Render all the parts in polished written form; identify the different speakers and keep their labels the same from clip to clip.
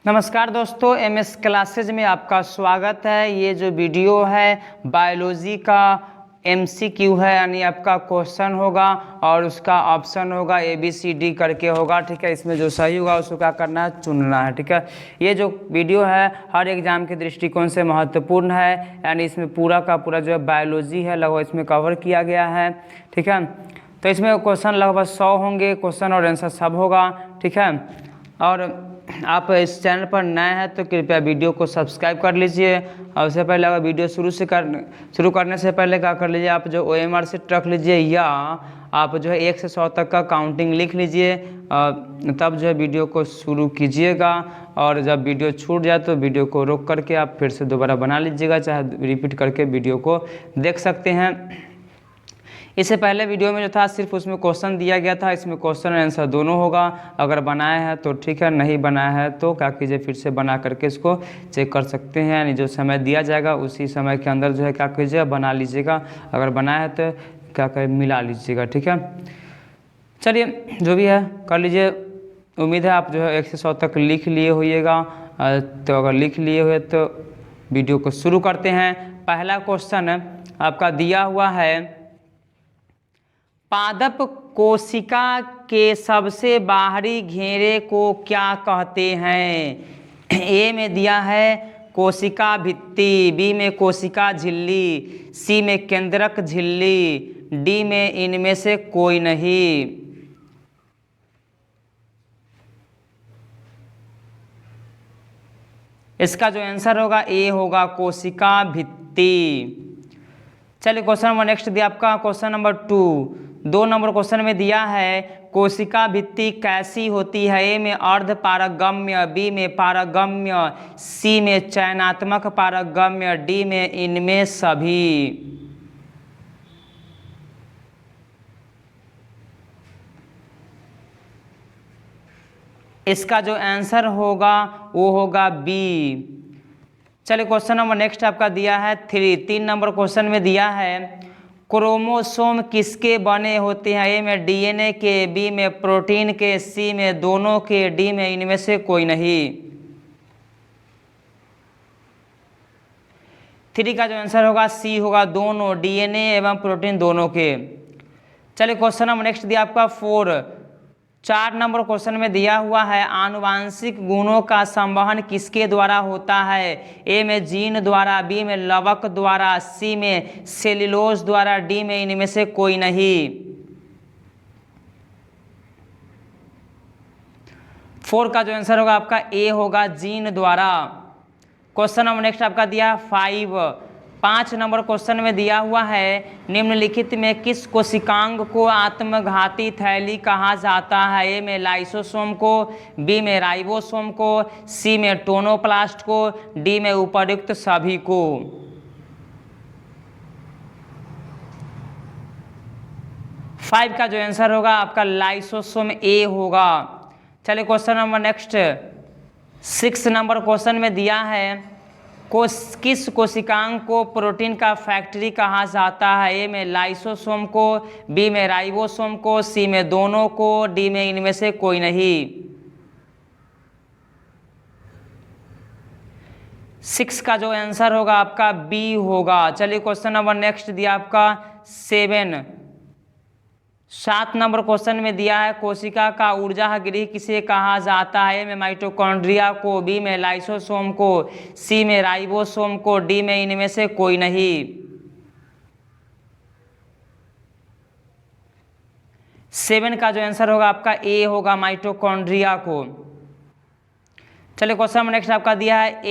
Speaker 1: नमस्कार दोस्तों, MS classes में आपका स्वागत है। ये जो वीडियो है बायोलॉजी का एमसीक्यू है, यानी आपका क्वेश्चन होगा और उसका ऑप्शन होगा ABCD करके होगा। ठीक है, इसमें जो सही होगा उसको क्या करना है, चुनना है। ठीक है, ये जो वीडियो है हर एग्जाम के दृष्टिकोण से महत्वपूर्ण है, यानी इसमें पूरा का पूरा जो है बायोलॉजी है लगभग इसमें कवर किया गया है। ठीक है, तो इसमें क्वेश्चन लगभग 100 होंगे, क्वेश्चन और आंसर सब होगा। ठीक है, और आप इस चैनल पर नए हैं तो कृपया वीडियो को सब्सक्राइब कर लीजिए। और उससे पहले अगर वीडियो शुरू करने से पहले क्या कर लीजिए, आप जो OMR शीट रख लीजिए या आप जो है 1 से 100 तक का काउंटिंग लिख लीजिए, तब जो है वीडियो को शुरू कीजिएगा। और जब वीडियो छूट जाए तो वीडियो को रोक करके आप फिर से दोबारा बना लीजिएगा, चाहे रिपीट करके वीडियो को देख सकते हैं। इससे पहले वीडियो में जो था सिर्फ उसमें क्वेश्चन दिया गया था, इसमें क्वेश्चन और आंसर दोनों होगा। अगर बनाया है तो ठीक है, नहीं बनाया है तो क्या कीजिए, फिर से बना करके इसको चेक कर सकते हैं। यानी जो समय दिया जाएगा उसी समय के अंदर जो है क्या कीजिएगा, बना लीजिएगा। अगर बनाया है तो क्या करें, मिला लीजिएगा। ठीक है, चलिए जो भी है कर लीजिए। उम्मीद है आप जो है 1 से 100 तक लिख लिए होइएगा। तो अगर लिख लिए हुए तो वीडियो को शुरू करते हैं। पहला क्वेश्चन आपका दिया हुआ है, पादप कोशिका के सबसे बाहरी घेरे को क्या कहते हैं। ए में दिया है कोशिका भित्ति, बी में कोशिका झिल्ली, सी में केंद्रक झिल्ली, डी में इनमें से कोई नहीं। इसका जो आंसर होगा ए होगा, कोशिका भित्ति। चलिए क्वेश्चन नंबर नेक्स्ट दिया आपका क्वेश्चन नंबर 2। 2 नंबर क्वेश्चन में दिया है कोशिका भित्ति कैसी होती है। ए में अर्ध पारगम्य, बी में पारगम्य, सी में चयनात्मक पारगम्य, डी में इनमें सभी। इसका जो आंसर होगा वो होगा बी। चलिए क्वेश्चन नंबर नेक्स्ट आपका दिया है 3 नंबर क्वेश्चन में दिया है क्रोमोसोम किसके बने होते हैं। ए में DNA के, बी में प्रोटीन के, सी में दोनों के, डी में इनमें से कोई नहीं। 3 का जो आंसर होगा सी होगा, दोनों, DNA एवं प्रोटीन दोनों के। चलिए क्वेश्चन नंबर नेक्स्ट दिया आपका 4 नंबर क्वेश्चन में दिया हुआ है आनुवांशिक गुणों का संवहन किसके द्वारा होता है। ए में जीन द्वारा, बी में लवक द्वारा, सी में सेल्यूलोज द्वारा, डी में इनमें से कोई नहीं। 4 का जो आंसर होगा आपका ए होगा, जीन द्वारा। क्वेश्चन नंबर नेक्स्ट आपका दिया 5 नंबर क्वेश्चन में दिया हुआ है निम्नलिखित में किस कोशिकांग को आत्मघाती थैली कहा जाता है। ए में लाइसोसोम को, बी में राइबोसोम को, सी में टोनोप्लास्ट को, डी में उपर्युक्त सभी को। फाइव का जो आंसर होगा आपका लाइसोसोम ए होगा। चलिए question number next 6 number question में दिया है किस कोशिकांग को प्रोटीन का फैक्ट्री कहा जाता है। ए में लाइसोसोम को, बी में राइबोसोम को, सी में दोनों को, डी में इनमें से कोई नहीं। 6 का जो आंसर होगा आपका बी होगा। चलिए क्वेश्चन नंबर नेक्स्ट दिया आपका 7 नंबर क्वेश्चन में दिया है कोशिका का ऊर्जा गृह किसे कहा जाता है। ए में माइटोकॉन्ड्रिया को, बी में लाइसोसोम को, सी में राइबोसोम को, डी में इनमें से कोई नहीं। 7 का जो आंसर होगा आपका ए होगा, माइटोकॉन्ड्रिया को। चलिए क्वेश्चन नंबर नेक्स्ट आपका दिया है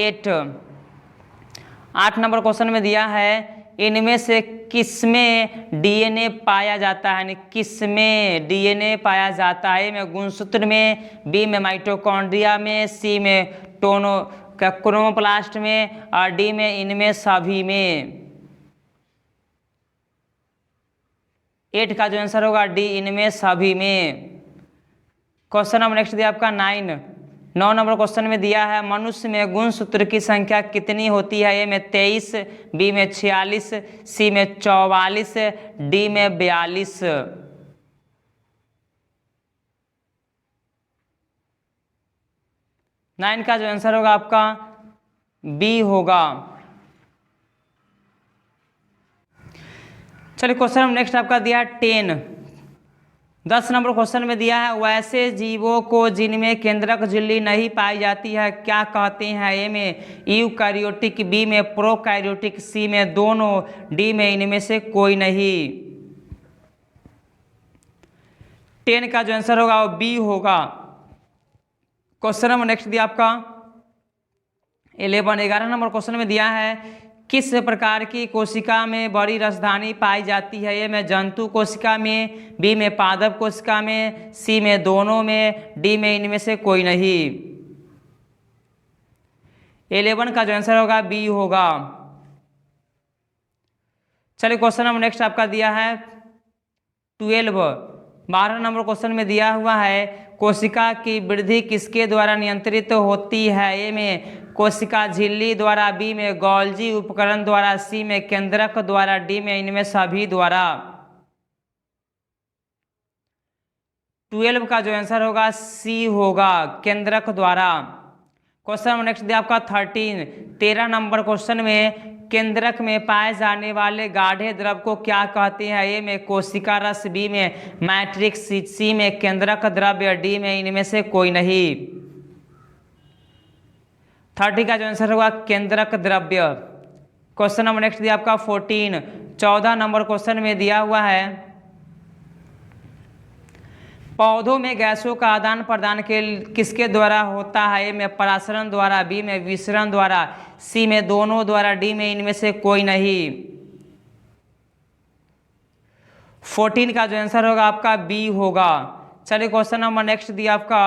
Speaker 1: 8 नंबर क्वेश्चन में दिया है इनमें से किसमें DNA पाया जाता है, यानी किसमें DNA पाया जाता है। ए में गुणसूत्र में, बी में माइटोकॉन्ड्रिया में, सी में क्रोमोप्लास्ट में, और डी में इनमें सभी में। 8 का जो आंसर होगा डी, इनमें सभी में। क्वेश्चन नंबर नेक्स्ट दिया आपका 9 नंबर क्वेश्चन में दिया है मनुष्य में गुणसूत्र की संख्या कितनी होती है। ए में 23, बी में 46, सी में 44, डी में 42। 9 का जो आंसर होगा आपका बी होगा। चलिए क्वेश्चन नेक्स्ट आपका दिया है 10 नंबर क्वेश्चन में दिया है वैसे जीवों को जिनमें केंद्रक झिल्ली नहीं पाई जाती है क्या कहते हैं? ए में यूकैरियोटिक, बी में प्रोकैरियोटिक, सी में दोनों, डी में इनमें से कोई नहीं। 10 का जो आंसर होगा वो बी होगा। क्वेश्चन नंबर नेक्स्ट दिया आपका 11 नंबर क्वेश्चन में दिया है किस प्रकार की कोशिका में बड़ी राजधानी पाई जाती है? ए में जंतु कोशिका में, बी में पादप कोशिका में, सी में दोनों में, डी में इनमें से कोई नहीं। 11 का जो आंसर होगा बी होगा। चलिए क्वेश्चन नंबर नेक्स्ट आपका दिया है 12 नंबर क्वेश्चन में दिया हुआ है कोशिका की वृद्धि किसके द्वारा नियंत्रित होती है? ए में कोशिका झिल्ली द्वारा, बी में गोल्जी उपकरण द्वारा, सी में केंद्रक द्वारा, डी में इनमें सभी द्वारा। 12 का जो आंसर होगा सी होगा, केंद्रक द्वारा। क्वेश्चन नंबर नेक्स्ट दिया आपका 13 नंबर क्वेश्चन में केंद्रक में पाए जाने वाले गाढ़े द्रव को क्या कहते हैं? ए में कोशिका रस, बी में मैट्रिक्स, सी में केंद्रक द्रव्य, डी में इनमें से कोई नहीं। 30 का जो आंसर होगा केंद्रक द्रव्य। क्वेश्चन नंबर नेक्स्ट दिया आपका 14 नंबर क्वेश्चन में दिया हुआ है पौधों में गैसों का आदान प्रदान किसके द्वारा होता है? ए में परासरण द्वारा, बी में विसरण द्वारा, सी में दोनों द्वारा, डी में इनमें से कोई नहीं। 14 का जो आंसर होगा आपका बी होगा। चलिए क्वेश्चन नंबर नेक्स्ट दिया आपका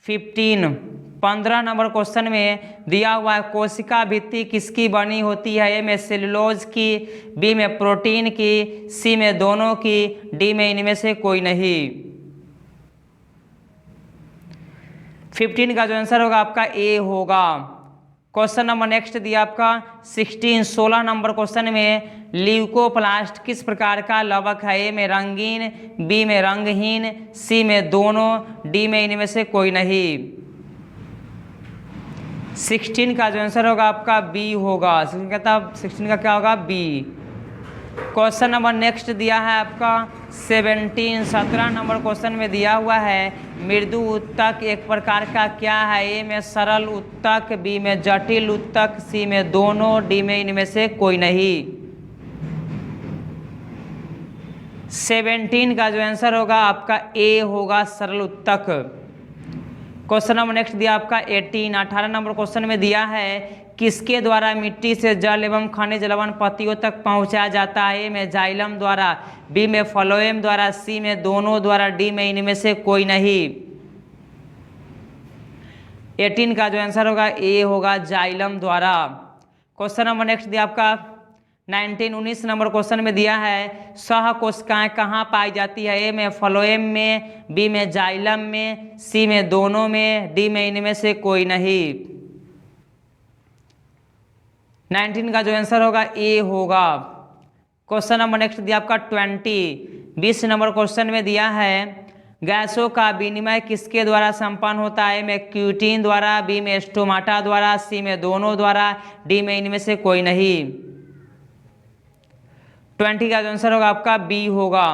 Speaker 1: 15 नंबर क्वेश्चन में दिया हुआ है कोशिका भित्ति किसकी बनी होती है? ए में सेलुलोज की, बी में प्रोटीन की, सी में दोनों की, डी में इनमें से कोई नहीं। 15 का जो आंसर होगा आपका ए होगा। क्वेश्चन नंबर नेक्स्ट दिया आपका 16 नंबर क्वेश्चन में ल्यूकोप्लास्ट किस प्रकार का लवक है? ए में रंगीन, बी में रंगहीन, सी में दोनों, डी में इनमें से कोई नहीं। 16 का जो आंसर होगा आपका बी होगा। 16 का क्या होगा? बी। क्वेश्चन नंबर नेक्स्ट दिया है आपका 17 नंबर क्वेश्चन में दिया हुआ है मृदु उत्तक एक प्रकार का क्या है? ए में सरल उत्तक, बी में जटिल उत्तक, सी में दोनों, डी में इनमें से कोई नहीं। 17 का जो आंसर होगा आपका ए होगा, सरल उत्तक। क्वेश्चन नंबर नेक्स्ट दिया आपका 18 नंबर क्वेश्चन में दिया है किसके द्वारा मिट्टी से जल एवं खनिज लवण पत्तियों तक पहुंचाया जाता है? ए में जाइलम द्वारा, बी में फ्लोएम द्वारा, सी में दोनों द्वारा, डी में इनमें से कोई नहीं। 18 का जो आंसर होगा ए होगा, जाइलम द्वारा। क्वेश्चन नंबर नेक्स्ट दिया आपका 19 नंबर क्वेश्चन में दिया है सह कोशिकाएं कहाँ पाई जाती है? ए में फ्लोएम में, बी में जाइलम में, सी में दोनों में, डी में इनमें से कोई नहीं। 19 का जो आंसर होगा ए होगा। क्वेश्चन नंबर नेक्स्ट दिया आपका 20 नंबर क्वेश्चन में दिया है गैसों का विनिमय किसके द्वारा संपन्न होता है? में क्यूटीन द्वारा, बी में स्टोमाटा द्वारा, सी में दोनों द्वारा, डी में इनमें से कोई नहीं। 20 का जो आंसर होगा आपका बी होगा।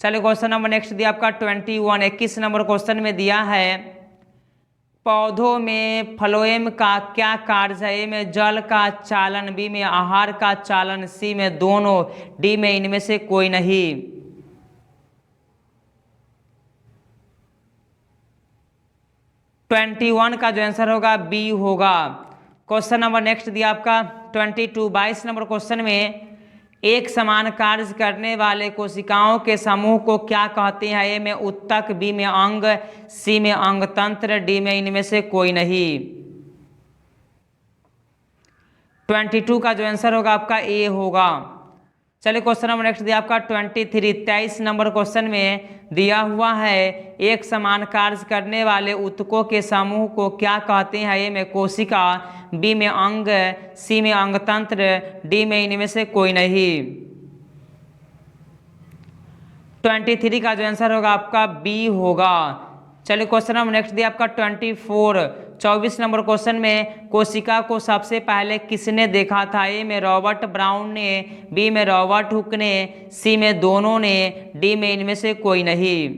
Speaker 1: चलिए क्वेश्चन नंबर नेक्स्ट दिया आपका 21 नंबर क्वेश्चन में दिया है पौधों में फ्लोएम का क्या कार्य है? ए में जल का चालन, बी में आहार का चालन, सी में दोनों, डी में इनमें से कोई नहीं। 21 का जो आंसर होगा बी होगा। क्वेश्चन नंबर नेक्स्ट दिया आपका 22 नंबर क्वेश्चन में एक समान कार्य करने वाले कोशिकाओं के समूह को क्या कहते हैं? ए में उत्तक, बी में अंग, सी में अंगतंत्र, डी में इनमें से कोई नहीं। 22 का जो आंसर होगा आपका ए होगा। चलिए क्वेश्चन नंबर नेक्स्ट दिया आपका 23 नंबर क्वेश्चन में दिया हुआ है एक समान कार्य करने वाले उत्तकों के समूह को क्या कहते हैं? ए में कोशिका, बी में अंग, सी में अंगतंत्र, डी में इनमें से कोई नहीं। 23 का जो आंसर होगा आपका बी होगा। चलिए क्वेश्चन नंबर नेक्स्ट दिया आपका 24 नंबर क्वेश्चन में कोशिका को सबसे पहले किसने देखा था? ए में रॉबर्ट ब्राउन ने, बी में रॉबर्ट हुक ने, सी में दोनों ने, डी में इनमें से कोई नहीं।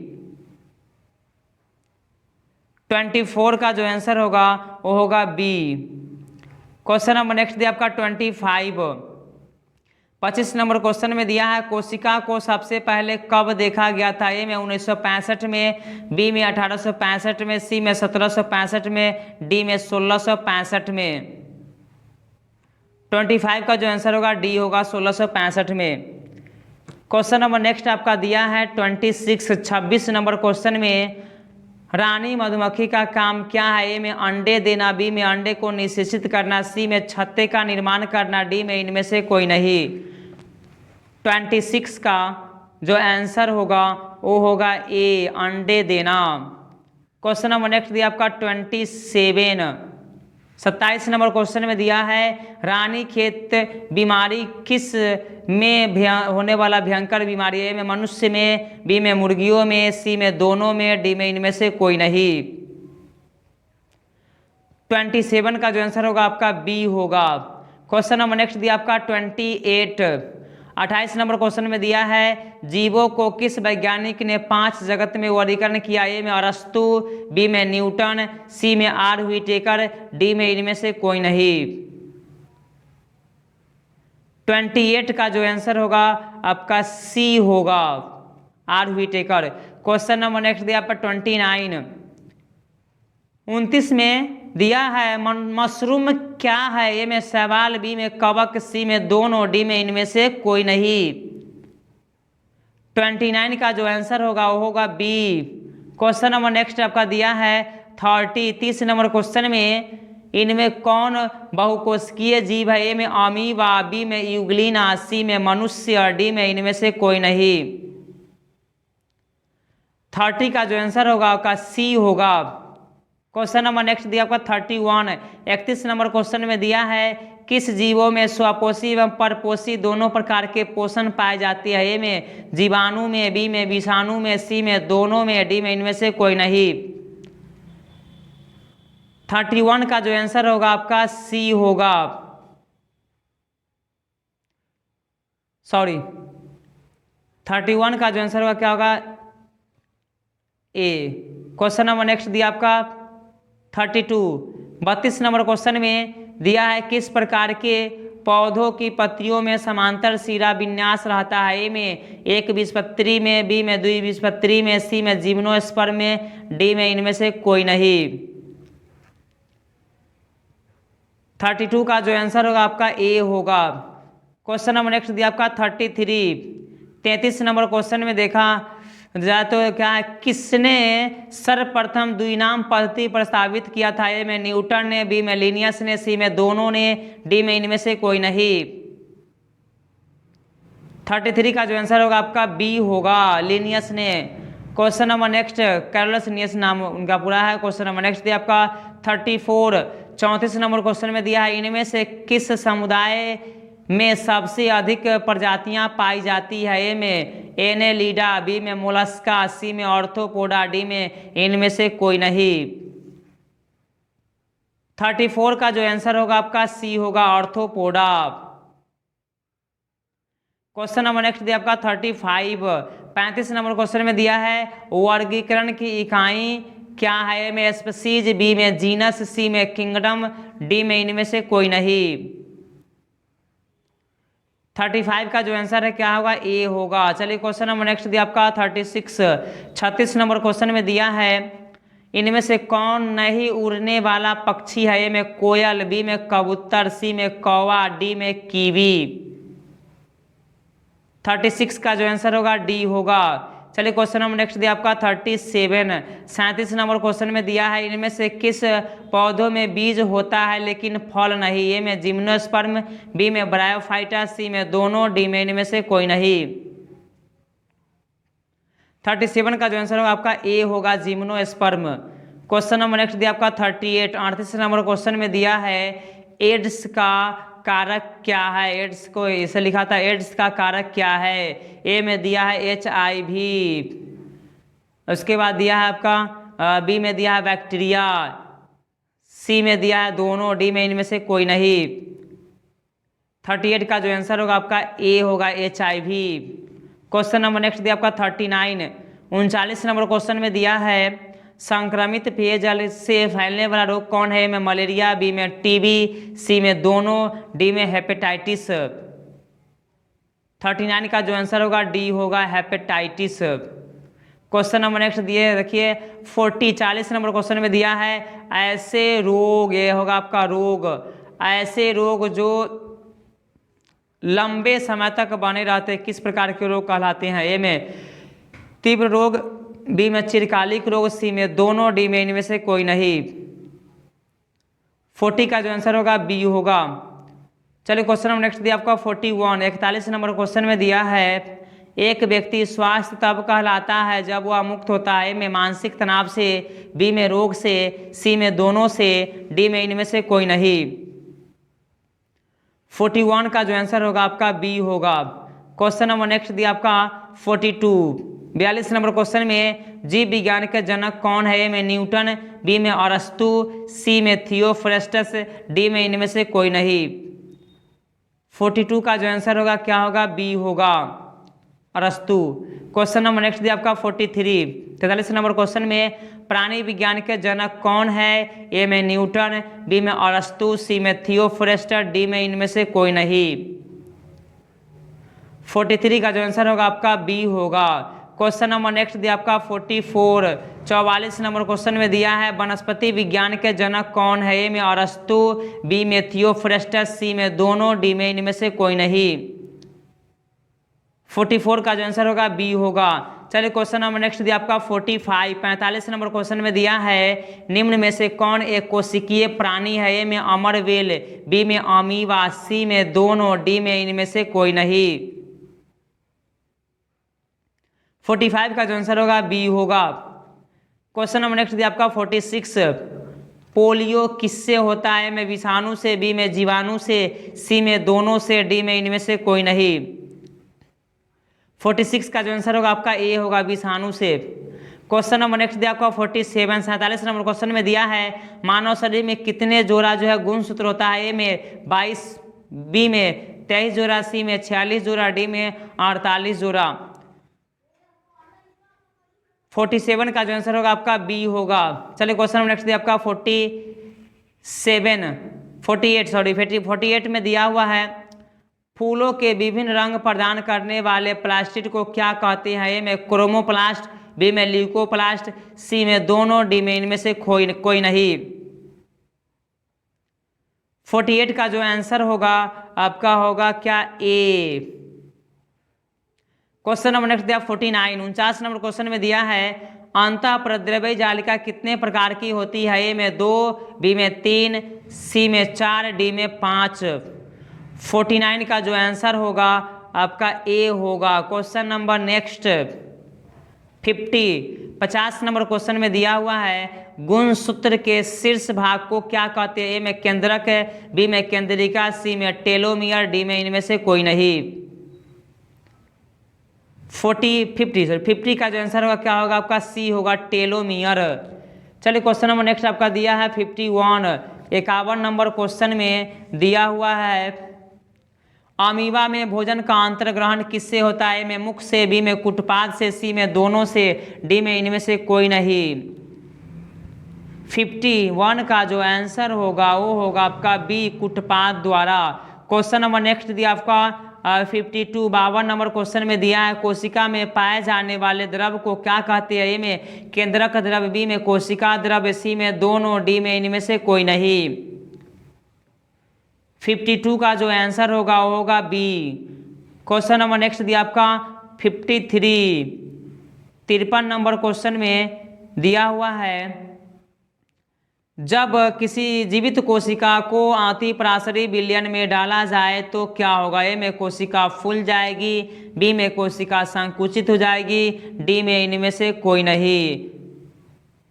Speaker 1: 24 का जो आंसर होगा वो होगा बी। क्वेश्चन नंबर नेक्स्ट दिया आपका 25 नंबर क्वेश्चन में दिया है कोशिका को सबसे पहले कब देखा गया था? ए में 1965 में, बी में 1865 में, सी में 1765 में, डी में 1665 में। 25 का जो आंसर होगा डी होगा 1665 में। क्वेश्चन नंबर नेक्स्ट आपका दिया है 26 नंबर क्वेश्चन में रानी मधुमक्खी का काम क्या है? ए में अंडे देना, बी में अंडे को निषेचित करना, सी में छत्ते का निर्माण करना, डी में इनमें से कोई नहीं। 26 का जो आंसर होगा वो होगा ए, अंडे देना। क्वेश्चन नंबर नेक्स्ट दिया आपका 27 नंबर क्वेश्चन में दिया है रानीखेत बीमारी किस में होने वाला भयंकर बीमारी है? ए में मनुष्य में, बी में मुर्गियों में, सी में दोनों में, डी में इनमें से कोई नहीं। 27 का जो आंसर होगा आपका बी होगा। क्वेश्चन नंबर नेक्स्ट दिया आपका 28 नंबर क्वेश्चन में दिया है जीवों को किस वैज्ञानिक ने 5 जगत में वर्गीकरण किया? ए में अरस्तु, बी में न्यूटन, सी में आर व्हिटेकर, डी में इनमें से कोई नहीं। 28 का जो आंसर होगा आपका सी होगा, R Whittaker. Question number next दिया आपका 29 में दिया है मशरूम क्या है? ए में शैवाल, बी में कवक, सी में दोनों, डी में इनमें से कोई नहीं। 29 का जो आंसर होगा वो होगा बी। क्वेश्चन नंबर नेक्स्ट आपका दिया है 30 नंबर क्वेश्चन में इनमें कौन बहुकोशिकीय जीव है? ए में अमीबा, बी में यूग्लिना, सी में मनुष्य, डी में इनमें से कोई नहीं। 30 का जो आंसर होगा आपका सी होगा। क्वेश्चन नंबर नेक्स्ट दिया आपका 31 नंबर क्वेश्चन में दिया है किस जीवों में स्वपोषी एवं परपोषी दोनों प्रकार के पोषण पाए जाते हैं? ए में जीवाणु में, बी में विषाणु में, सी में दोनों में, डी में इनमें से कोई नहीं। 31 का जो आंसर होगा आपका सी होगा, 31 का जो आंसर होगा क्या होगा ए। क्वेश्चन नंबर नेक्स्ट दिया आपका 32 नंबर क्वेश्चन में दिया है किस प्रकार के पौधों की पत्तियों में समांतर शिरा विन्यास रहता है? ए में एक बीजपत्री में, बी में द्विबीजपत्री में, सी में जिम्नोस्पर्म में, डी में इनमें से कोई नहीं। 32 का जो आंसर होगा आपका ए होगा। क्वेश्चन नंबर नेक्स्ट दिया आपका 33 नंबर क्वेश्चन में देखा जाए तो क्या है किसने सर्वप्रथम द्विनाम पद्धति प्रस्तावित किया था? ए में न्यूटन ने, बी में लिनियस ने, सी में दोनों ने, डी में इनमें से कोई नहीं। 33 का जो आंसर होगा आपका बी होगा, लिनियस ने। Question number next Carolus Linnaeus नाम उनका पूरा है। क्वेश्चन नंबर नेक्स्ट दिया आपका 34 नंबर क्वेश्चन में दिया है इनमें से किस समुदाय में सबसे अधिक प्रजातियां पाई जाती है? ए में एनेलिडा, बी में मोलस्का, सी में ऑर्थोपोडा, डी में इनमें से कोई नहीं। 34 का जो आंसर होगा आपका सी होगा, ऑर्थोपोडा। क्वेश्चन नंबर नेक्स्ट दिया आपका 35 नंबर क्वेश्चन में दिया है वर्गीकरण की इकाई क्या है? ए में स्पीसीज, बी में जीनस, सी में किंगडम, डी में इनमें से कोई नहीं। 35 का जो आंसर है क्या होगा ए होगा। चलिए क्वेश्चन नंबर नेक्स्ट दिया आपका 36 नंबर क्वेश्चन में दिया है इनमें से कौन नहीं उड़ने वाला पक्षी है? ए में कोयल, बी में कबूतर, सी में कौवा, डी में कीवी। 36 का जो आंसर होगा डी होगा। चलिए क्वेश्चन नंबर नेक्स्ट दिया आपका 37 नंबर क्वेश्चन में दिया है इनमें से किस पौधों में बीज होता है लेकिन फल नहीं? ए में जिम्नोस्पर्म, बी में ब्रायोफाइटा, सी में दोनों, डी में इनमें से कोई नहीं। 37 का जो आंसर होगा आपका ए होगा, जिम्नोस्पर्म। क्वेश्चन नंबर नेक्स्ट दिया आपका 38 नंबर क्वेश्चन में दिया है एड्स का कारक क्या है? एड्स को इसे लिखा था एड्स का कारक क्या है? ए में दिया है HIV, उसके बाद दिया है आपका बी में दिया है बैक्टीरिया, सी में दिया है दोनों, डी में इनमें से कोई नहीं। 38 का जो आंसर होगा आपका ए होगा HIV। क्वेश्चन नंबर नेक्स्ट दिया आपका 39, 39 नंबर क्वेश्चन में दिया है संक्रमित पेयजल से फैलने वाला रोग कौन है? ए में मलेरिया, बी में टीबी, सी में दोनों, डी में हेपेटाइटिस। 39 का जो आंसर होगा डी होगा हेपेटाइटिस। क्वेश्चन नंबर नेक्स्ट दिए रखिए 40 नंबर क्वेश्चन में दिया है ऐसे रोग, ये होगा आपका रोग, ऐसे रोग जो लंबे समय तक बने रहते किस प्रकार के रोग कहलाते हैं? ए में तीव्र रोग, बी में चिरकालिक रोग, सी में दोनों, डी में इनमें से कोई नहीं। 40 का जो आंसर होगा बी होगा। चलिए क्वेश्चन नंबर नेक्स्ट दिया आपका 41, 41 नंबर क्वेश्चन में दिया है एक व्यक्ति स्वस्थ तब कहलाता है जब वह मुक्त होता है। ए में मानसिक तनाव से, बी में रोग से, सी में दोनों से, डी में इनमें से कोई नहीं। 41 का जो आंसर होगा आपका बी होगा। क्वेश्चन नंबर नेक्स्ट दिया आपका 42, 42 नंबर क्वेश्चन में जीव विज्ञान के जनक कौन है? ए में न्यूटन, बी में अरस्तु, सी में थियोफ्रेस्टस, डी में इनमें से कोई नहीं। 42 का जो आंसर होगा क्या होगा? बी होगा, अरस्तु। क्वेश्चन नंबर नेक्स्ट दिया आपका 43, 43 नंबर क्वेश्चन में प्राणी विज्ञान के जनक कौन है? ए में न्यूटन, बी में अरस्तु, सी में थियोफ्रेस्टस, डी में इनमें से कोई नहीं। 43 का जो आंसर होगा आपका बी होगा। क्वेश्चन नंबर नेक्स्ट दिया आपका 44, 44 नंबर क्वेश्चन में दिया है वनस्पति विज्ञान के जनक कौन है? ए में अरस्तु, बी में थियोफ्रेस्टस, सी में दोनों, डी में इनमें से कोई नहीं। 44 का जो आंसर होगा बी होगा। चलिए क्वेश्चन नंबर नेक्स्ट दिया आपका 45, 45 नंबर क्वेश्चन में दिया है निम्न में से कौन एक कोशिकीय प्राणी है? ए में अमरवेल, बी में अमीबा, सी में दोनों, डी में इनमें से कोई नहीं। 45 का जो आंसर होगा बी होगा। क्वेश्चन नंबर नेक्स्ट दिया आपका 46, पोलियो किससे होता है? में विषाणु से, बी में जीवाणु से, सी में दोनों से, डी में इनमें से कोई नहीं। 46 का जो आंसर होगा आपका ए होगा, विषाणु से। क्वेश्चन नंबर नेक्स्ट दिया आपका 47, 47 नंबर क्वेश्चन में दिया है मानव शरीर में कितने जोड़ा जो है गुणसूत्र होता है? ए में 22, बी में 23 जोड़ा, सी में 46 जोड़ा, डी में 48 जोड़ा। 47 का जो आंसर होगा आपका बी होगा। चलिए क्वेश्चन नंबर नेक्स्ट दिया आपका 48 में दिया हुआ है फूलों के विभिन्न रंग प्रदान करने वाले प्लास्टिक को क्या कहते हैं? ए में क्रोमोप्लास्ट, बी में ल्यूकोप्लास्ट, सी में दोनों, डी में इनमें से कोई नहीं। 48 का जो आंसर होगा आपका होगा क्या? ए। क्वेश्चन नंबर नेक्स्ट दिया 49, 49 नंबर क्वेश्चन में दिया है अंतः प्रद्रव्य जालिका कितने प्रकार की होती है? ए में 2, बी में 3, सी में 4, डी में 5। 49 का जो आंसर होगा आपका ए होगा। Question number next 50 number question में दिया हुआ है गुणसूत्र के शीर्ष भाग को क्या कहते हैं? ए में केंद्रक, बी में केंद्रिका, सी में टेलोमियर, डी में इनमें से कोई नहीं। 50 का जो आंसर होगा क्या होगा आपका? सी होगा, टेलोमियर। चलिए क्वेश्चन नंबर नेक्स्ट आपका दिया है 51, 51 नंबर क्वेश्चन में दिया हुआ है अमीबा में भोजन का अंतर्ग्रहण किससे होता है? ए में मुख से, बी में कुटपाद से, सी में दोनों से, डी में इनमें से कोई नहीं। 51 का जो आंसर होगा वो होगा आपका बी, कुटपाद द्वारा। क्वेश्चन नंबर नेक्स्ट दिया आपका 52, 52 नंबर क्वेश्चन में दिया है कोशिका में पाए जाने वाले द्रव को क्या कहते हैं? ए में केंद्रक द्रव, बी में कोशिका द्रव, सी में दोनों, डी में इनमें से कोई नहीं। 52 का जो आंसर होगा वो होगा बी। क्वेश्चन नंबर नेक्स्ट दिया आपका 53, 53 नंबर क्वेश्चन में दिया हुआ है जब किसी जीवित कोशिका को अतिपराशरी विलयन में डाला जाए तो क्या होगा? ए में कोशिका फूल जाएगी, बी में कोशिका संकुचित हो जाएगी, डी में इनमें से कोई नहीं।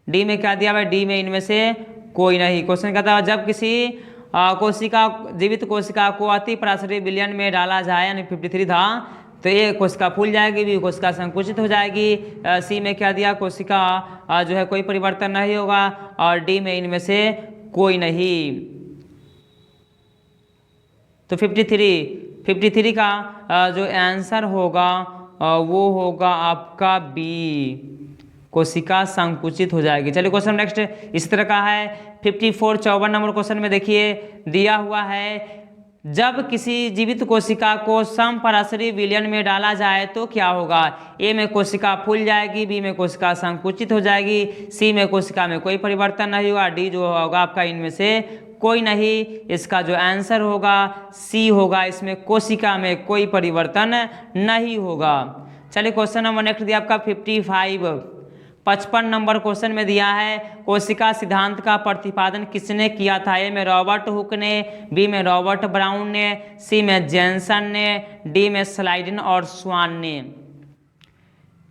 Speaker 1: डी में क्या दिया हुआ है? डी में इनमें से कोई नहीं। क्वेश्चन कहता है जब किसी जीवित कोशिका को अतिपराशरी विलयन में डाला जाए, यानी 53 था, तो ए कोशिका फूल जाएगी, बी कोशिका संकुचित हो जाएगी, सी में क्या दिया, कोशिका जो है कोई परिवर्तन नहीं होगा, और डी में इनमें से कोई नहीं। तो 53 का जो आंसर होगा वो होगा आपका बी, कोशिका संकुचित हो जाएगी। चलिए क्वेश्चन नेक्स्ट इस तरह का है 54 नंबर क्वेश्चन में देखिए दिया हुआ है, जब किसी जीवित कोशिका को समपराशरी विलयन में डाला जाए तो क्या होगा। ए में कोशिका फूल जाएगी, बी में कोशिका संकुचित हो जाएगी, सी में कोशिका में कोई परिवर्तन नहीं होगा, डी जो होगा आपका इनमें से कोई नहीं। इसका जो आंसर होगा सी होगा, इसमें कोशिका में कोई परिवर्तन नहीं होगा। चलिए क्वेश्चन नंबर नेक्स्ट दिया आपका 55 नंबर क्वेश्चन में दिया है, कोशिका सिद्धांत का प्रतिपादन किसने किया था। ए में रॉबर्ट हुक ने, बी में रॉबर्ट ब्राउन ने, सी में जेनसन ने, डी में स्लाइडन और स्वान ने।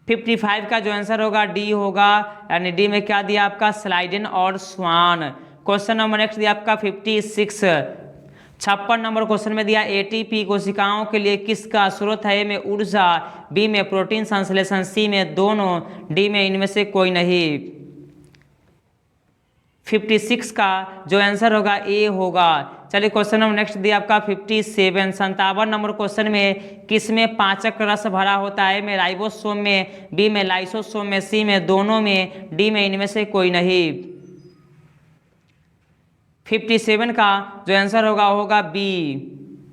Speaker 1: 55 का जो आंसर होगा डी होगा, यानी डी में क्या दिया आपका, स्लाइडन और स्वान। क्वेश्चन नंबर नेक्स्ट दिया आपका 56 नंबर क्वेश्चन में दिया एटीपी कोशिकाओं के लिए किसका स्रोत है। ए में ऊर्जा, बी में प्रोटीन संश्लेषण, सी में दोनों, डी में इनमें से कोई नहीं। 56 का जो आंसर होगा ए होगा। चलिए क्वेश्चन नंबर नेक्स्ट दिया आपका 57 नंबर क्वेश्चन में किसमें पाचक रस भरा होता है। ए में राइबोसोम में, बी में लाइसोसोम में, सी में दोनों में, डी में इनमें से कोई नहीं। 57 का जो आंसर होगा बी।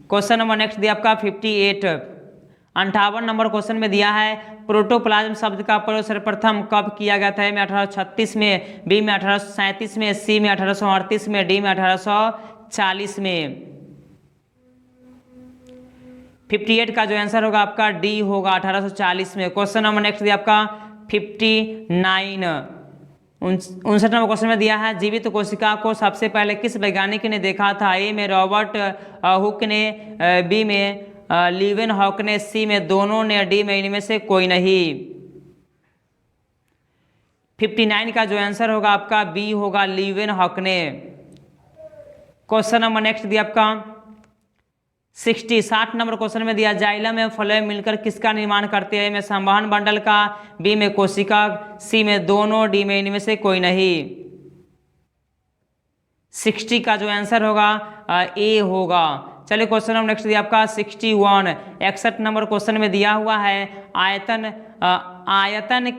Speaker 1: क्वेश्चन नंबर नेक्स्ट दिया आपका 58 नंबर क्वेश्चन में दिया है, प्रोटोप्लाज्म शब्द का प्रयोग सर्वप्रथम कब किया गया था। ए में 1836 में, बी में 1837 में, सी में 1838 में, डी में 1840 में। 58 का जो आंसर होगा आपका डी होगा, 1840 में। क्वेश्चन नंबर नेक्स्ट दिया आपका 59 नंबर क्वेश्चन में दिया है, जीवित कोशिका को सबसे पहले किस वैज्ञानिक ने देखा था। ए में रॉबर्ट हुक ने, बी में लीवन हॉक ने, सी में दोनों ने, डी में इनमें से कोई नहीं। 59 का जो आंसर होगा आपका बी होगा, लीवन हॉक ने। क्वेश्चन नंबर नेक्स्ट दिया आपका 60 नंबर क्वेश्चन में दिया, जाइलम एवं फ्लोएम मिलकर किसका निर्माण करते हैं। में संवहन बंडल का, बी में कोशिका, सी में दोनों, डी में इनमें से कोई नहीं। 60 का जो आंसर होगा ए होगा। चलिए क्वेश्चन नंबर नेक्स्ट दिया आपका 61 नंबर क्वेश्चन में दिया हुआ है, आयतन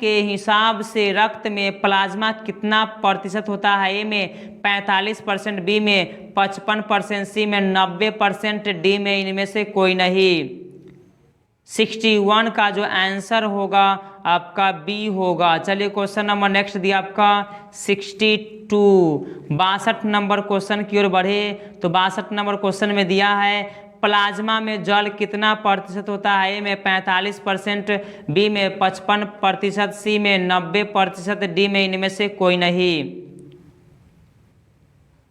Speaker 1: के हिसाब से रक्त में प्लाज्मा कितना प्रतिशत होता है। ए में 45%, बी में 55%, सी में 90%, डी में इनमें से कोई नहीं। 61 का जो आंसर होगा आपका बी होगा। चलिए क्वेश्चन नंबर नेक्स्ट दिया आपका 62 नंबर क्वेश्चन की ओर बढ़े तो 62 नंबर क्वेश्चन में दिया है, प्लाज्मा में जल कितना प्रतिशत होता है। ए में 45%, बी में 55%, सी में 90%, डी में इनमें से कोई नहीं।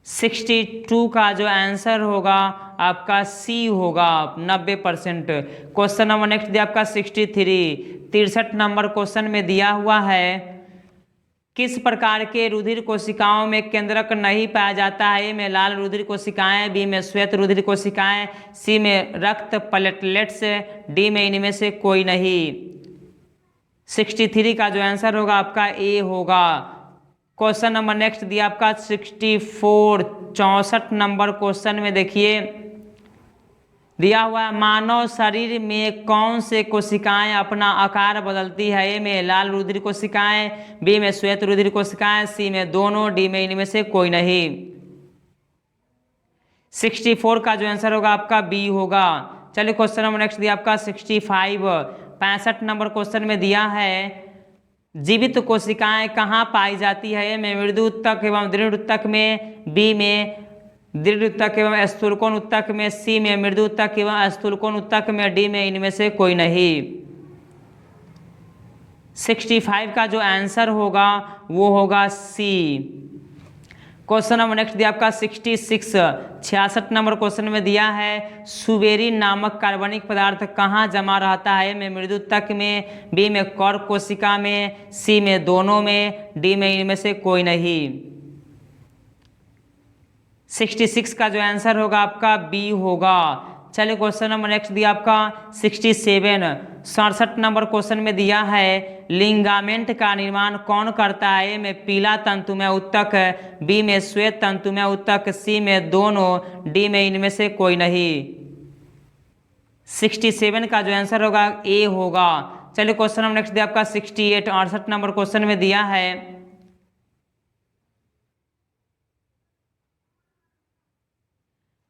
Speaker 1: 62 का जो आंसर होगा आपका सी होगा, 90%। क्वेश्चन नंबर नेक्स्ट दिया आपका 63 नंबर क्वेश्चन में दिया हुआ है, किस प्रकार के रुधिर कोशिकाओं में केंद्रक नहीं पाया जाता है। ए में लाल रुधिर कोशिकाएं, बी में श्वेत रुधिर कोशिकाएं, सी में रक्त प्लेटलेट्स, डी में इनमें से कोई नहीं। 63 का जो आंसर होगा आपका ए होगा। क्वेश्चन नंबर नेक्स्ट दिया आपका 64 नंबर क्वेश्चन में देखिए दिया हुआ है, मानव शरीर में कौन से कोशिकाएं अपना आकार बदलती है। ए में लाल रुधिर कोशिकाएं, बी में श्वेत रुधिर कोशिकाएं, सी में दोनों, डी में इनमें से कोई नहीं। 64 का जो आंसर होगा आपका बी होगा। चलिए क्वेश्चन नंबर नेक्स्ट दिया आपका 65 नंबर क्वेश्चन में दिया है, जीवित कोशिकाएं कहाँ पाई जाती है। ए में मृदु उत्तक एवं दृढ़ उत्तक में, बी में दृढ़ उत्तक एवं स्थूलकोण उत्तक में, सी में मृदु उत्तक एवं स्थूलकोण उत्तक में, डी में इनमें से कोई नहीं। 65 का जो आंसर होगा वो होगा सी। क्वेश्चन नंबर नेक्स्ट दिया आपका 66 नंबर क्वेश्चन में दिया है, सुबेरी नामक कार्बनिक पदार्थ कहाँ जमा रहता है। में मृदु उत्तक में, बी में कॉर्क कोशिका में, सी में दोनों में, डी में इनमें से कोई नहीं। 66 का जो आंसर होगा आपका बी होगा। चलिए क्वेश्चन नंबर नेक्स्ट दिया आपका 67, 67 नंबर क्वेश्चन में दिया है लिंगामेंट का निर्माण कौन करता है? ए में पीला तंतुमय ऊतक, बी में श्वेत तंतुमय ऊतक, सी में दोनों, डी में इनमें से कोई नहीं। 67 का जो आंसर होगा ए होगा। चलिए क्वेश्चन नंबर नेक्स्ट दिया आपका 68, 68 नंबर क्वेश्चन में दिया है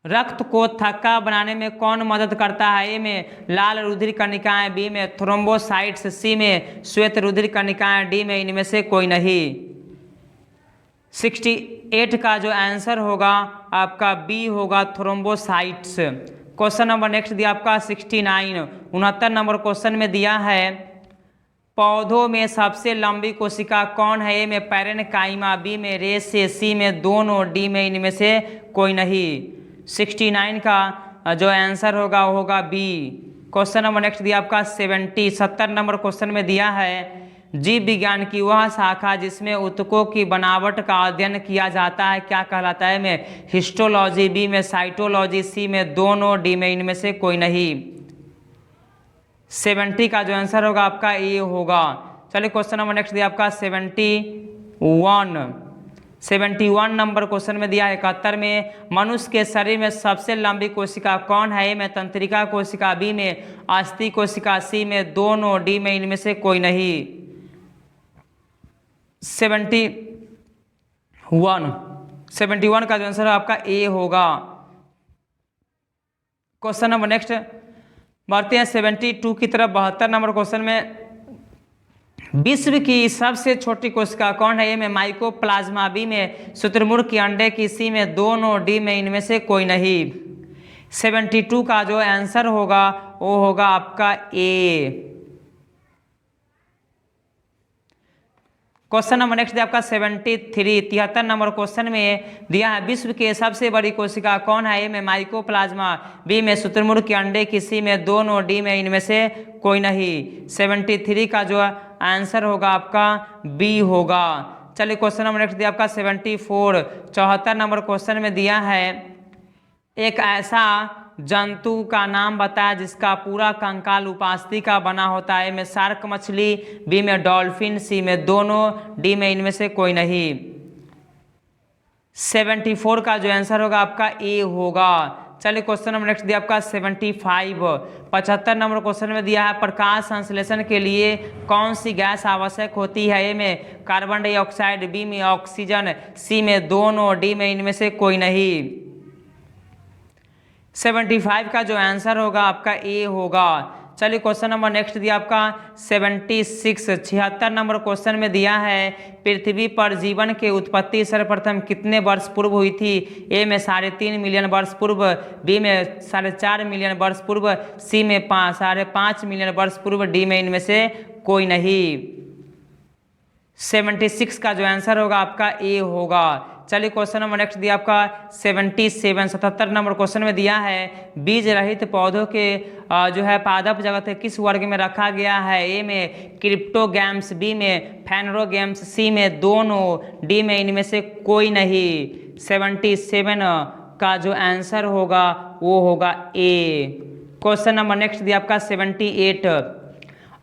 Speaker 1: रक्त को थक्का बनाने में कौन मदद करता है? ए में लाल रुधिर कणिकाएं, बी में थ्रोम्बोसाइट्स, सी में श्वेत रुधिर कणिकाएं, डी में इनमें से कोई नहीं। 68 का जो आंसर होगा आपका बी होगा, थ्रोम्बोसाइट्स। क्वेश्चन नंबर नेक्स्ट दिया आपका 69, 69 नंबर क्वेश्चन में दिया है पौधों में सबसे लंबी कोशिका कौन है? ए में पैरेन्काइमा, बी में रेसे, सी में दोनों, डी में इनमें से कोई नहीं। 69 का जो आंसर होगा वो होगा बी। क्वेश्चन नंबर नेक्स्ट दिया आपका 70, 70 नंबर क्वेश्चन में दिया है जीव विज्ञान की वह शाखा जिसमें ऊतकों की बनावट का अध्ययन किया जाता है क्या कहलाता है? में हिस्टोलॉजी, बी में साइटोलॉजी, सी में दोनों, डी में इनमें से कोई नहीं। 70 का जो आंसर होगा आपका ए होगा। चलिए क्वेश्चन नंबर नेक्स्ट दिया आपका 71 नंबर क्वेश्चन में दिया है 71 में मनुष्य के शरीर में सबसे लंबी कोशिका कौन है? ए में तंत्रिका कोशिका, बी में अस्थि कोशिका, सी में दोनों, डी में इनमें से कोई नहीं। 71 का जो आंसर आपका ए होगा। क्वेश्चन नंबर नेक्स्ट बढ़ते हैं 72 की तरफ। 72 नंबर क्वेश्चन में विश्व की सबसे छोटी कोशिका कौन है? ए में माइकोप्लाज्मा, बी में शुतुरमुर्ग के अंडे की, सी में दोनों, डी में इनमें से कोई नहीं। 72 का जो आंसर होगा वो होगा आपका ए। क्वेश्चन नंबर नेक्स्ट दिया आपका 73, 73 नंबर क्वेश्चन में दिया है विश्व के सबसे बड़ी कोशिका कौन है? ए में माइकोप्लाज्मा, बी में शुतुरमुर्ग के अंडे की, सी में दोनों, डी में इनमें से कोई नहीं। 73 का जो आंसर होगा आपका बी होगा। चलिए क्वेश्चन नंबर नेक्स्ट दिया आपका 74, 74 नंबर क्वेश्चन में दिया है एक ऐसा जंतु का नाम बताया जिसका पूरा कंकाल उपास्थि का बना होता है? में शार्क मछली, बी में डॉल्फिन, सी में दोनों, डी में इनमें से कोई नहीं। 74 का जो आंसर होगा आपका ए होगा। चलिए क्वेश्चन नंबर नेक्स्ट दिया आपका 75, 75 नंबर क्वेश्चन में दिया है प्रकाश संश्लेषण के लिए कौन सी गैस आवश्यक होती है? ए में कार्बन डाइऑक्साइड, बी में ऑक्सीजन, सी में दोनों, डी में इनमें से कोई नहीं। 75 का जो आंसर होगा आपका ए होगा। चलिए क्वेश्चन नंबर नेक्स्ट दिया आपका 76, 76 नंबर क्वेश्चन में दिया है पृथ्वी पर जीवन की उत्पत्ति सर्वप्रथम कितने वर्ष पूर्व हुई थी? ए में 3.5 मिलियन वर्ष पूर्व, बी में 4.5 मिलियन वर्ष पूर्व, सी में 5.5 मिलियन वर्ष पूर्व, डी में इनमें से कोई नहीं। 76 का जो आंसर होगा आपका ए होगा। चलिए क्वेश्चन नंबर नेक्स्ट दिया आपका 77, 77 नंबर क्वेश्चन में दिया है बीज रहित पौधों के जो है पादप जगत किस वर्ग में रखा गया है? ए में क्रिप्टोगैम्स, बी में फैनरोगैम्स, सी में दोनों, डी में इनमें से कोई नहीं। 77 का जो आंसर होगा वो होगा ए। क्वेश्चन नंबर नेक्स्ट दिया आपका 78,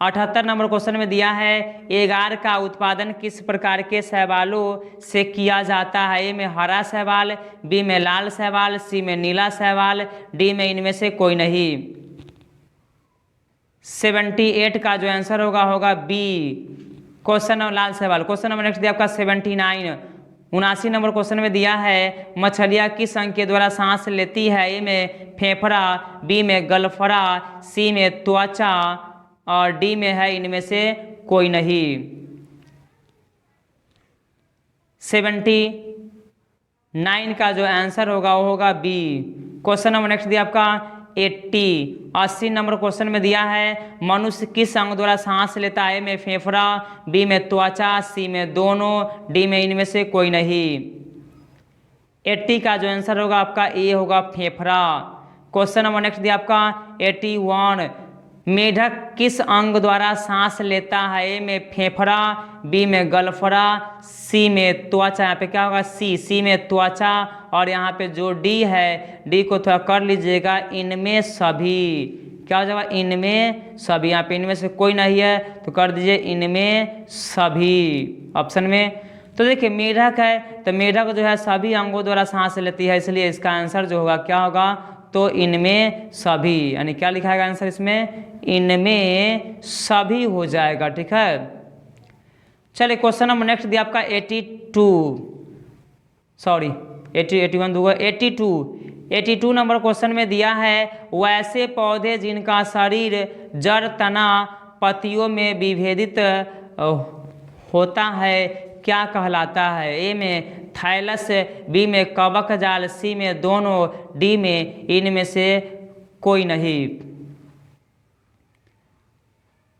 Speaker 1: 78 नंबर क्वेश्चन में दिया है एगार का उत्पादन किस प्रकार के शैवालों से किया जाता है? ए में हरा शैवाल, बी में लाल शैवाल, सी में नीला शैवाल, डी में इनमें से कोई नहीं। 78 का जो आंसर होगा बी, क्वेश्चन नंबर लाल शैवाल। क्वेश्चन नंबर नेक्स्ट दिया आपका 79, 79 नंबर क्वेश्चन में दिया है मछलियाँ किस अंग के द्वारा सांस लेती है? ए में फेफड़ा, बी में गलफड़ा, सी में त्वचा और डी में है इनमें से कोई नहीं। 79 का जो आंसर होगा वो होगा बी। क्वेश्चन नंबर नेक्स्ट दिया आपका 80 नंबर क्वेश्चन में दिया है मनुष्य किस अंग द्वारा सांस लेता है? में फेफड़ा, बी में त्वचा, सी में दोनों, डी में इनमें से कोई नहीं। 80 का जो आंसर होगा आपका ए होगा फेफड़ा। क्वेश्चन नंबर नेक्स्ट दिया आपका 81 मेढक किस अंग द्वारा सांस लेता है? ए में फेफड़ा, बी में गलफड़ा, सी में त्वचा, यहाँ पे क्या होगा सी में त्वचा और यहाँ पे जो डी है, डी को थोड़ा कर लीजिएगा, इनमें सभी, क्या हो जाएगा, इनमें सभी। यहाँ पे इनमें से कोई नहीं है तो कर दीजिए इनमें सभी ऑप्शन में। तो देखिए मेढक है, तो मेढक जो है सभी अंगों द्वारा सांस लेती है, इसलिए इसका आंसर जो होगा क्या होगा, तो इनमें सभी, यानी क्या लिखा है आंसर इसमें, इनमें सभी हो जाएगा। ठीक है, चलिए क्वेश्चन नंबर नेक्स्ट दिया आपका 82 नंबर क्वेश्चन में दिया है, वैसे पौधे जिनका शरीर जड़ तना पत्तियों में विभेदित होता है क्या कहलाता है। ए में थाइलस, बी में कवक जाल, सी में दोनों, डी में इनमें से कोई नहीं।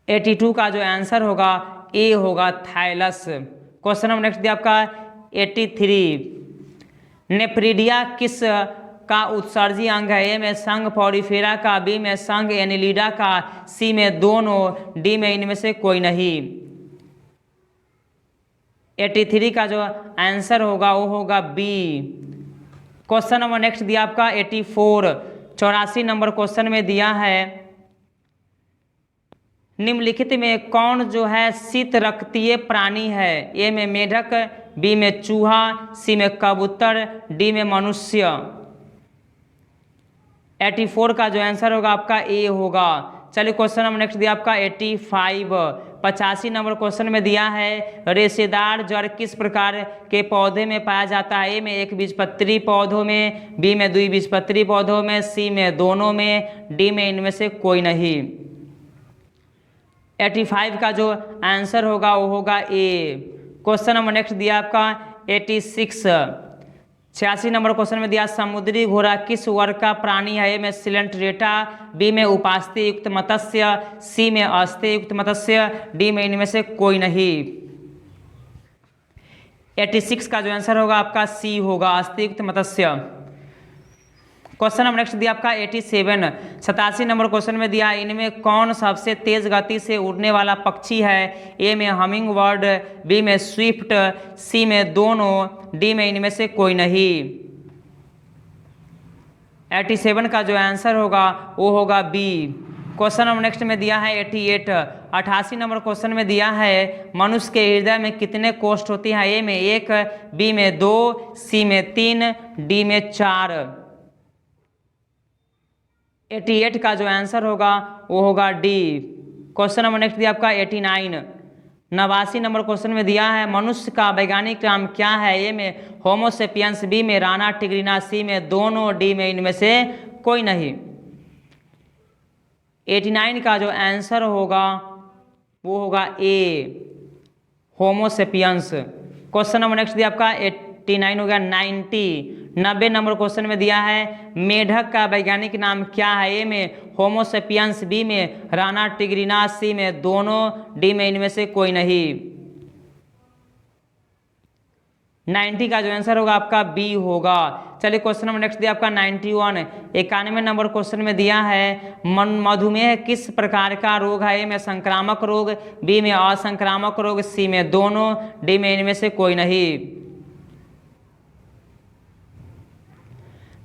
Speaker 1: 82 का जो आंसर होगा ए होगा थाइलस। क्वेश्चन नंबर नेक्स्ट दिया आपका 83, नेफ्रिडिया किस का उत्सर्जी अंग है। ए में संघ पॉरीफेरा का, बी में संघ एनिलिडा का, सी में दोनों, डी में इनमें से कोई नहीं। 83 का जो आंसर होगा वो होगा बी। क्वेश्चन नंबर नेक्स्ट दिया आपका 84 नंबर क्वेश्चन में दिया है, निम्नलिखित में कौन जो है शीत रक्तीय प्राणी है। ए में मेढक, बी में चूहा, सी में कबूतर, डी में मनुष्य। 84 का जो आंसर होगा आपका ए होगा। चलिए क्वेश्चन नंबर नेक्स्ट दिया आपका 85 नंबर क्वेश्चन में दिया है, रेशेदार जड़ किस प्रकार के पौधे में पाया जाता है। ए में एक बीजपत्री पौधों में, बी में द्विबीजपत्री पौधों में, सी में दोनों में, डी में इनमें से कोई नहीं। 85 का जो आंसर होगा वो होगा ए। क्वेश्चन नंबर नेक्स्ट दिया आपका 86 नंबर क्वेश्चन में दिया, समुद्री घोड़ा किस वर्ग का प्राणी है। ए में सिलेंट्रेटा, बी में उपास्थि युक्त मत्स्य, सी में अस्थि युक्त मत्स्य, डी में इनमें से कोई नहीं। 86 का जो आंसर होगा आपका सी होगा, अस्थि युक्त मत्स्य। क्वेश्चन नंबर नेक्स्ट दिया आपका 87 नंबर क्वेश्चन में दिया, इनमें कौन सबसे तेज गति से उड़ने वाला पक्षी है। ए में हमिंग बर्ड, बी में स्विफ्ट, सी में दोनों, डी में इनमें से कोई नहीं। 87 का जो आंसर होगा वो होगा बी। क्वेश्चन नंबर नेक्स्ट में दिया है 88 नंबर क्वेश्चन में दिया है, मनुष्य के हृदय में कितने कोष्ठ होती हैं। ए में 1, बी में 2, सी में 3, डी में 4। 88 का जो आंसर होगा वो होगा डी। क्वेश्चन नंबर नेक्स्ट दिया आपका 89 नंबर क्वेश्चन में दिया है, मनुष्य का वैज्ञानिक नाम क्या है। ए में होमोसेपियंस, बी में राना टिग्रिना, सी में दोनों, डी में इनमें से कोई नहीं। 89 का जो आंसर होगा वो होगा ए, होमोसेपियंस। क्वेश्चन नंबर नेक्स्ट दिया आपका 89 हो गया 90 नंबर क्वेश्चन में दिया है, मेढक का वैज्ञानिक नाम क्या है। ए में होमोसेपियंस, बी में राना टिग्रिना, सी में दोनों, डी में इनमें से कोई नहीं। 90 का जो आंसर होगा आपका बी होगा। चलिए क्वेश्चन नंबर नेक्स्ट दिया आपका 91 नंबर क्वेश्चन में दिया है, मधुमेह किस प्रकार का रोग है। ए में संक्रामक रोग, बी में असंक्रामक रोग, सी में दोनों, डी में इनमें से कोई नहीं।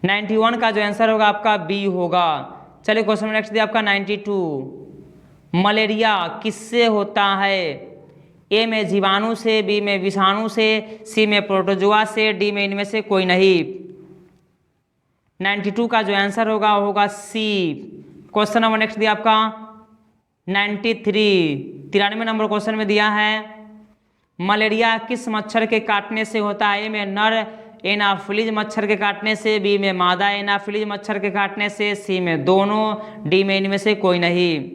Speaker 1: 91 का जो आंसर होगा आपका बी होगा। चलिए क्वेश्चन नंबर नेक्स्ट दिया आपका 92, मलेरिया किससे होता है। ए में जीवाणु से, बी में विषाणु से, सी में प्रोटोजोआ से, डी में इनमें से कोई नहीं। 92 का जो आंसर होगा वो होगा सी। क्वेश्चन नंबर नेक्स्ट दिया आपका 93 नंबर क्वेश्चन में दिया है, मलेरिया किस मच्छर के काटने से होता है। ए में नर एनाफिलीज मच्छर के काटने से, बी में मादा एनाफिलीज मच्छर के काटने से, सी में दोनों, डी में इनमें से कोई नहीं।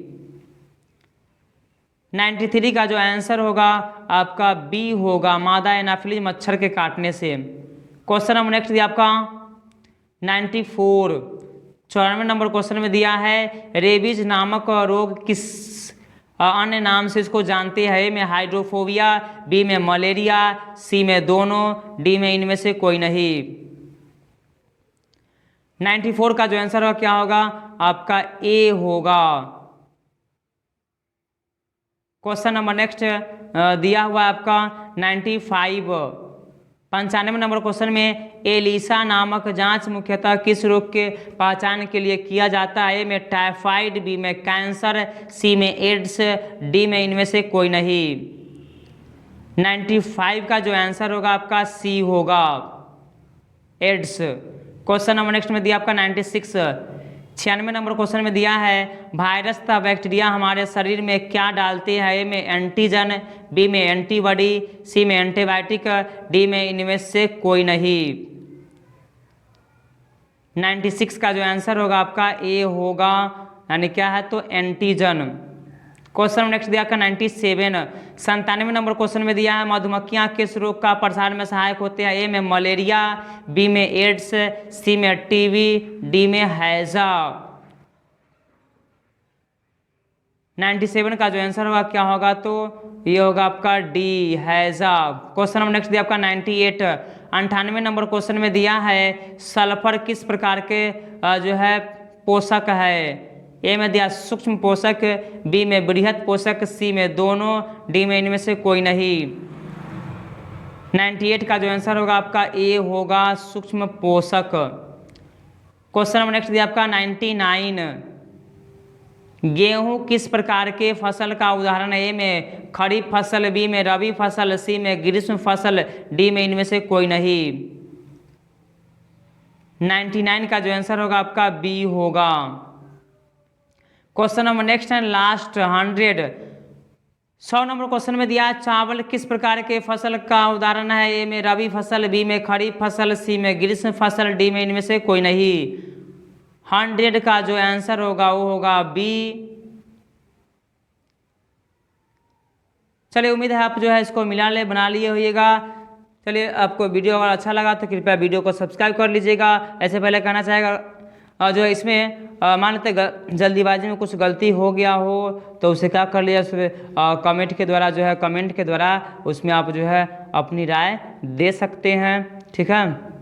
Speaker 1: 93 का जो आंसर होगा आपका बी होगा, मादा एनाफिलीज मच्छर के काटने से। क्वेश्चन नंबर नेक्स्ट दिया आपका 94 नंबर क्वेश्चन में दिया है, रेबीज नामक रोग किस अन्य नाम से इसको जानते हैं। ए में हाइड्रोफोबिया, बी में मलेरिया, सी में दोनों, डी में इनमें से कोई नहीं। 94 का जो आंसर होगा क्या होगा आपका ए होगा। क्वेश्चन नंबर नेक्स्ट दिया हुआ है आपका 95 95 नंबर क्वेश्चन में एलिसा नामक जांच मुख्यतः किस रोग के पहचान के लिए किया जाता है? ए में टाइफाइड, बी में कैंसर, सी में एड्स, डी में इनमें से कोई नहीं। 95 का जो आंसर होगा आपका सी होगा, एड्स। क्वेश्चन नंबर नेक्स्ट में दिया आपका 96, 96 नंबर क्वेश्चन में दिया है वायरस तथा बैक्टीरिया हमारे शरीर में क्या डालते हैं? ए में एंटीजन, बी में एंटीबॉडी, सी में एंटीबायोटिक, डी में इनमें से कोई नहीं। 96 का जो आंसर होगा आपका ए होगा, यानी क्या है तो एंटीजन। क्वेश्चन नेक्स्ट दिया आपका 97, 97 नंबर क्वेश्चन में दिया है मधुमक्खियां किस रोग का प्रसार में सहायक होते हैं? ए में मलेरिया, बी में एड्स, सी में टीबी, डी में हैजा। 97 का जो आंसर होगा क्या होगा तो ये होगा आपका डी, हैजा। क्वेश्चन नंबर नेक्स्ट दिया आपका 98, 98 नंबर क्वेश्चन में दिया है सल्फर किस प्रकार के जो है पोषक है? ए में दिया सूक्ष्म पोषक, बी में बृहत पोषक, सी में दोनों, डी में इनमें से कोई नहीं। 98 का जो आंसर होगा आपका ए होगा सूक्ष्म पोषक। क्वेश्चन नंबर नेक्स्ट दिया आपका 99, गेहूं किस प्रकार के फसल का उदाहरण है? ए में खरीफ फसल, बी में रबी फसल, सी में ग्रीष्म फसल, डी में इनमें से कोई नहीं। 99 का जो आंसर होगा आपका बी होगा। क्वेश्चन नंबर नेक्स्ट है लास्ट 100, 100 नंबर क्वेश्चन में दिया चावल किस प्रकार के फसल का उदाहरण है? ए में रबी फसल, बी में खरीफ फसल, सी में ग्रीष्म फसल, डी में इनमें से कोई नहीं। 100 का जो आंसर होगा वो होगा बी। चलिए उम्मीद है आप जो है इसको बना लिए होइएगा। चलिए आपको वीडियो अगर अच्छा लगा तो कृपया वीडियो को सब्सक्राइब कर लीजिएगा। ऐसे पहले कहना चाहेगा जो इसमें मान लेते जल्दीबाजी में कुछ गलती हो गया हो तो उसे क्या कर लिया, कमेंट के द्वारा जो है उसमें आप जो है अपनी राय दे सकते हैं, ठीक है।